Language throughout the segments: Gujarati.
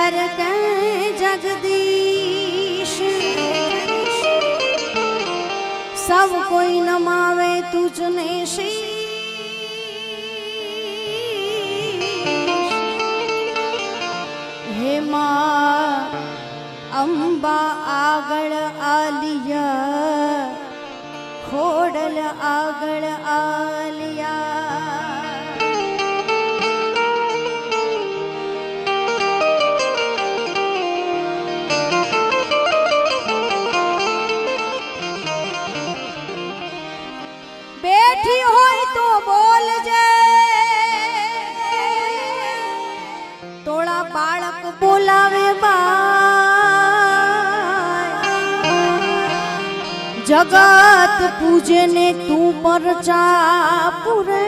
धर के जगदीश सब कोई नमावे तुझने शीश हे मां अंबा आगळ आलिया खोडल आगळ आलिया बैठी होय तो बोल जे तोड़ा बाळक बोलावे जगत पूजे ने तू परचा पुरे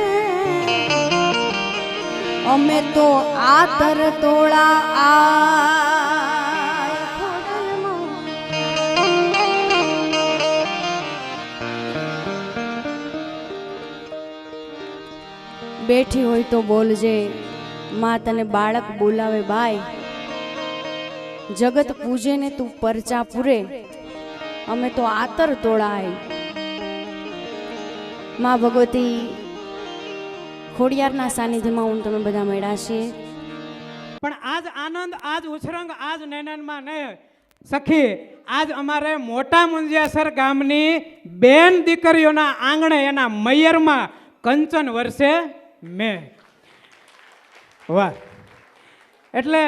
अमे तो आतर तोड़ा बैठी होय तो बोलजे मां तने बाळक बोलावे बाय जगत पूजे ने तू परचा पुरे अमे तो आतर तोड़ाय मां भगवती खोडियारना सानिध्यमां હું તમે બધા મળ્યા છીએ પણ આજ આનંદ આજ ઉછરંગ આજ નૈનનમાં ને સખી આજ અમારે મોટા મુંજિયાસર ગામની બેન દીકરીઓના આંગણે એના મૈયરમાં કંચન વર્ષે મે વાહ એટલે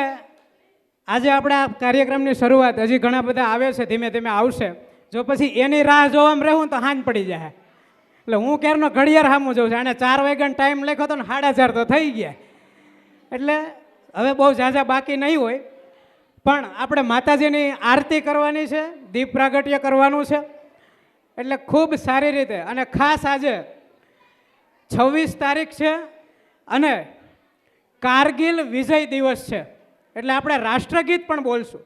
આજે આપણે આ કાર્યક્રમની શરૂઆત હજી ઘણા બધા આવે છે ધીમે ધીમે આવશે જો પછી એની રાહ જોવામાં રહું તો હાંજ પડી જાય એટલે હું ક્યારનો ઘડિયાળ સામું જોઉં છું આને 4 વાગ્યાનો ટાઈમ લખ્યો હતો ને 4:30 તો થઈ ગયા એટલે હવે બહુ ઝાઝા બાકી નહીં હોય પણ આપણે માતાજીની આરતી કરવાની છે દીપ પ્રાગટ્ય કરવાનું છે એટલે ખૂબ સારી રીતે અને ખાસ આજે 26 તારીખ છે અને કારગિલ વિજય દિવસ છે એટલે આપણે રાષ્ટ્રગીત પણ બોલશું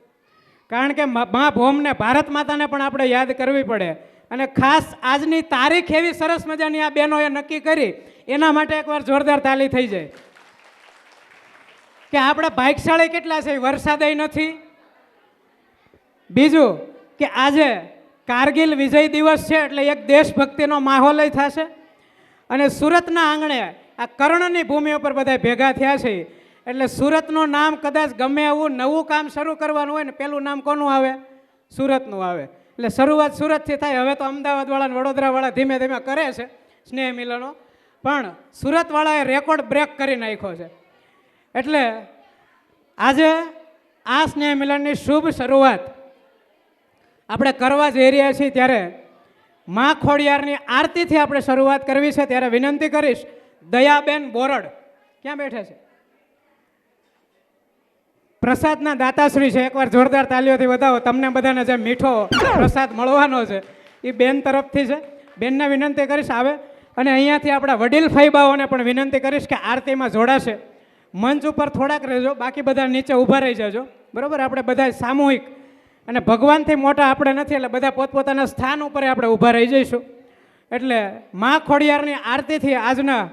કારણ કે મા ભૌમને ભારત માતાને પણ આપણે યાદ કરવી પડે અને ખાસ આજની તારીખ એવી સરસ મજાની આ બહેનોએ નક્કી કરી એના માટે એકવાર જોરદાર તાલી થઈ જાય કે આપણે ભાગ્યશાળી કેટલા છે વરસાદય નથી બીજું કે આજે કારગિલ વિજય દિવસ છે એટલે એક દેશભક્તિનો માહોલ થશે અને સુરતના આંગણે આ કર્ણની ભૂમિ ઉપર બધા ભેગા થયા છે એટલે સુરતનું નામ કદાચ ગમે એવું નવું કામ શરૂ કરવાનું હોય ને પેલું નામ કોનું આવે સુરતનું આવે એટલે શરૂઆત સુરતથી થાય હવે તો અમદાવાદવાળા ને વડોદરાવાળા ધીમે ધીમે કરે છે સ્નેહ મિલનો પણ સુરતવાળાએ રેકોર્ડ બ્રેક કરી નાખ્યો છે એટલે આજે આ સ્નેહ મિલનની શુભ શરૂઆત આપણે કરવા જઈ રહ્યા છીએ ત્યારે મા ખોડિયારની આરતીથી આપણે શરૂઆત કરવી છે ત્યારે વિનંતી કરીશ દયાબેન બોરડ ક્યાં બેઠા છે પ્રસાદના દાતાશ્રી છે એકવાર જોરદાર તાલીઓથી બતાવો તમને બધાને જે મીઠો પ્રસાદ મળવાનો છે એ બેન તરફથી છે બેનને વિનંતી કરીશ આવે અને અહીંયાથી આપણા વડીલ ફાઈબાઓને પણ વિનંતી કરીશ કે આરતીમાં જોડાશે મંચ ઉપર થોડાક રહેજો બાકી બધા નીચે ઊભા રહી જજો બરાબર આપણે બધા સામૂહિક અને ભગવાનથી મોટા આપણે નથી એટલે બધા પોતપોતાના સ્થાન ઉપર આપણે ઊભા રહી જઈશું એટલે મા ખોડિયારની આરતીથી આજના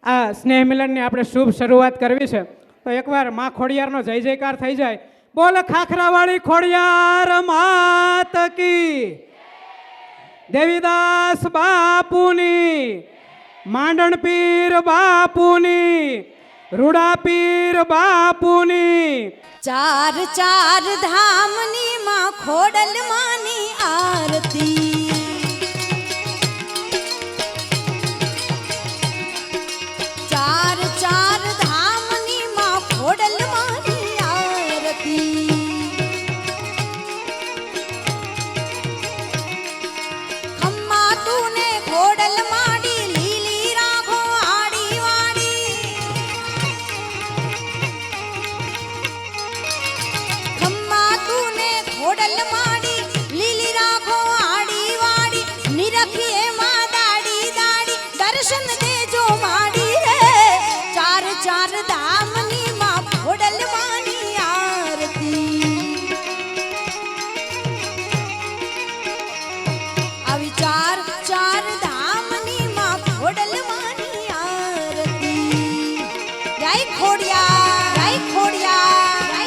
આ સ્નેહ મિલનની આપણે શુભ શરૂઆત કરવી છે તો એકવાર મા ખોડિયારનો જય જયકાર થઈ જાય બોલ ખાખરાવાળી ખોડિયાર માત કી દેવીદાસ બાપુની માંડણ પીર બાપુની રૂડા પીર બાપુની ચાર ચાર ધામની માં ખોડલ માની આરતી ચાર ચાર ધામની માં ખોડલ માની આરતી ખમ્મા તુને ખોડલ માડી લીલી રાઘો આડી વાડી ખમ્મા તુને ખોડલ માડી લીલી રાઘો આડી વાડી નિરખીએ માં દાડી દાડી દર્શન દેજો માડી રે ચાર ચાર ધામની માં ખોડલ માની આરતી આવી ચાર ચાર ધામની માં ખોડલ માની આરતી જય ખોડિયાર જય ખોડિયાર જય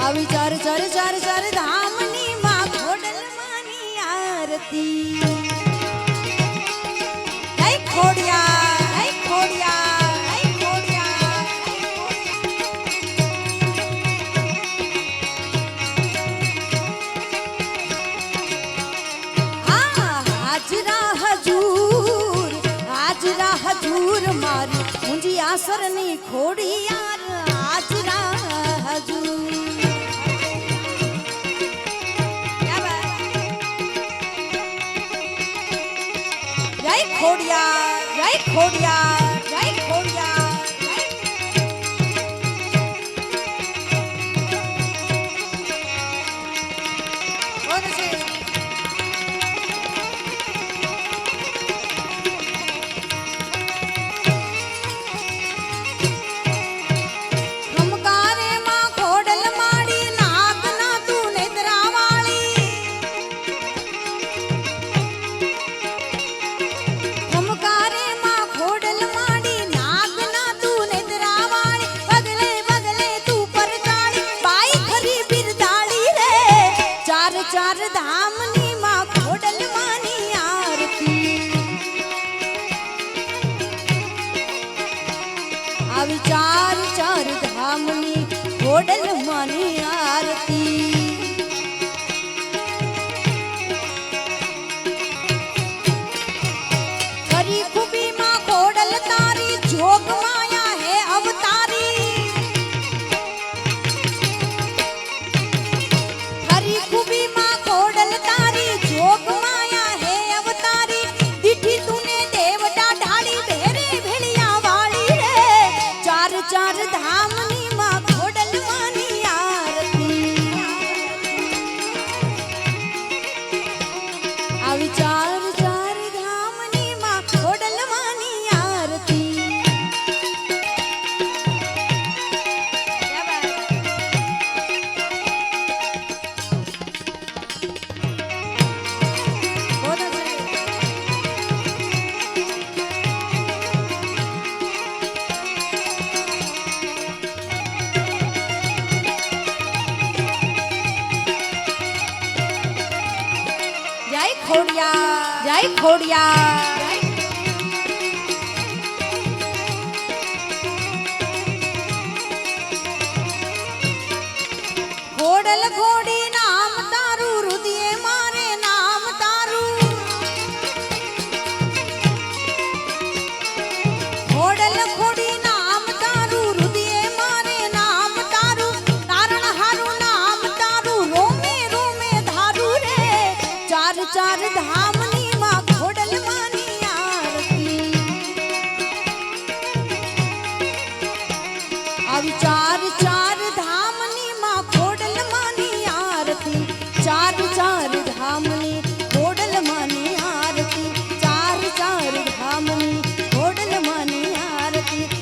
આવી ચાર ચાર ચાર ચાર ધામની માં ખોડલમાની આરતી જય ખોડિયાર જય ખોડિયાર જય ખોડિયાર હા હાજરા હજૂર મારી મુંજી આસરની ખોડિયાર હાજરા હજૂર જય ખોડિયાર જય ખોડિયાર જય ખોડિયાર કોણ છે ખમકારે માં ખોડલ માડી નાક ના તું નેત્રા વાળી ખમકારે માં ખોડલ માડી નાક ના તું નેત્રા વાળી બગલે બગલે તું પરચાળી બાઈ ખરી બિરદાળી રે ચાર ચાર ધામની માં ખોડલ માની આરતી આવી ચાર ચાર ધામની ખોડલ માની આરતી ખરી ખૂબી માં ખોડલ તારી જોગ માયા હે અવતારી ખરી ખૂબી માં ખોડલ તારી જોગ માયા હે અવતારી દીઠી તુને દેવડા ઢાળી ભેરે ભેળિયા વાળી રે ચાર ચાર ધામની માં ખોડલ માની આરતી આવી ચાર ચાર ધામની માં ખોડલ માની આરતી બોલો છે. જય ખોડિયાર જય ખોડિયાર ખોડલ ઘોડી